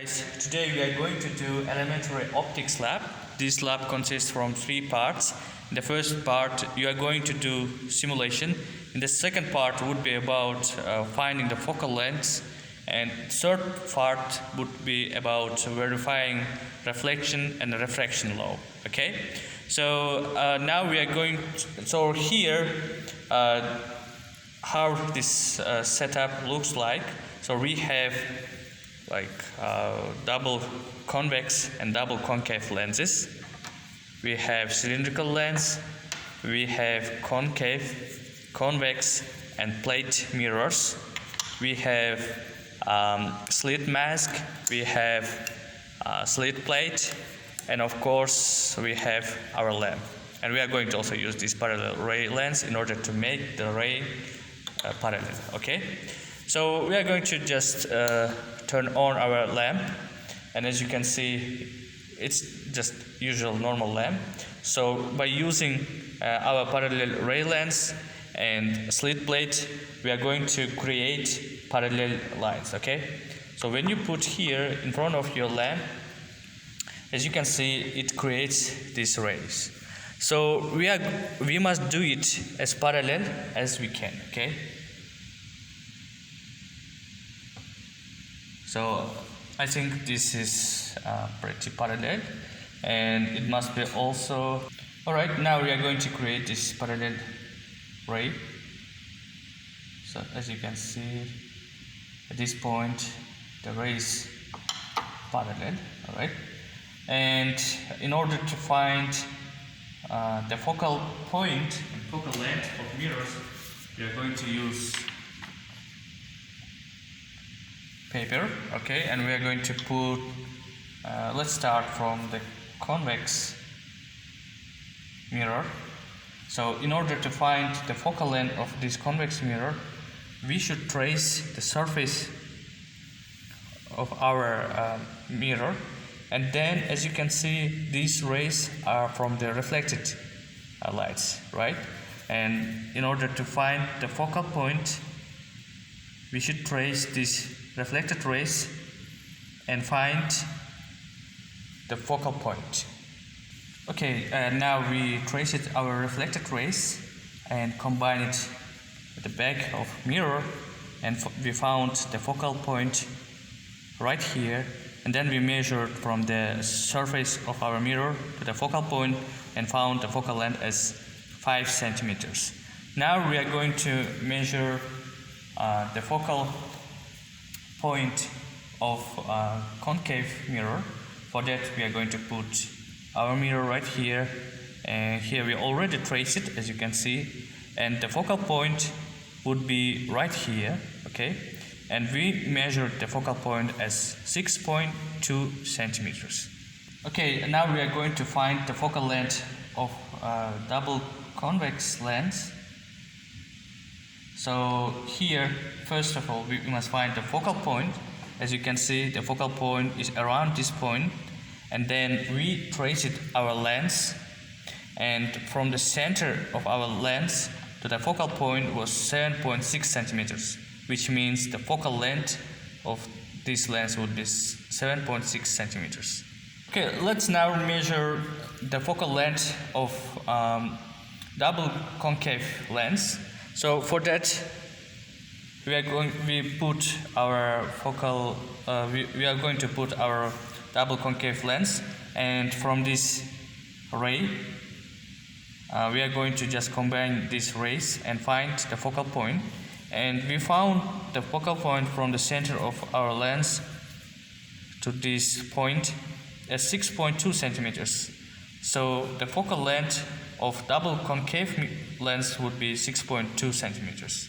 Guys, today we are going to do elementary optics lab. This lab consists from 3 parts. In the first part you are going to do simulation. In the second part would be about finding the focal length, and third part would be about verifying reflection and refraction law. Okay, so now we are going so here how this setup looks like. So we have double convex and double concave lenses. We have cylindrical lens, we have concave, convex and plate mirrors. We have slit mask, we have slit plate, and of course we have our lamp. And we are going to also use this parallel ray lens in order to make the ray parallel. Okay, so we are going to just turn on our lamp, and as you can see it's just usual normal lamp. So by using our parallel ray lens and slit plate, we are going to create parallel lines. Okay, so when you put here in front of your lamp, as you can see, it creates these rays. So we must do it as parallel as we can. Okay, so I think this is pretty parallel, and it must be also alright. Now we are going to create this parallel ray. So as you can see, at this point the ray is parallel. Alright, and in order to find the focal point and focal length of mirrors, we are going to use paper. Okay, and we are going to put let's start from the convex mirror. So in order to find the focal length of this convex mirror, we should trace the surface of our mirror, and then as you can see, these rays are from the reflected lights, right? And in order to find the focal point, we should trace these reflected rays and find the focal point. Okay, now we trace our reflected rays and combine it with the back of mirror, and we found the focal point right here. And then we measured from the surface of our mirror to the focal point and found the focal length as 5 centimeters. Now we are going to measure the focal point of concave mirror. For that we are going to put our mirror right here, and here we already trace it, as you can see, and the focal point would be right here. Okay, and we measured the focal point as 6.2 centimeters. Okay, now we are going to find the focal length of double convex lens. So here, first of all, we must find the focal point. As you can see, the focal point is around this point, and then we trace our lens, and from the center of our lens to the focal point was 7.6 centimeters, which means the focal length of this lens would be 7.6 centimeters. Okay, let's now measure the focal length of double concave lens. So for that, we are going to put our double concave lens, and from this ray we are going to just combine these rays and find the focal point. And we found the focal point from the center of our lens to this point as 6.2 centimeters. So the focal length of double concave lens would be 6.2 centimeters.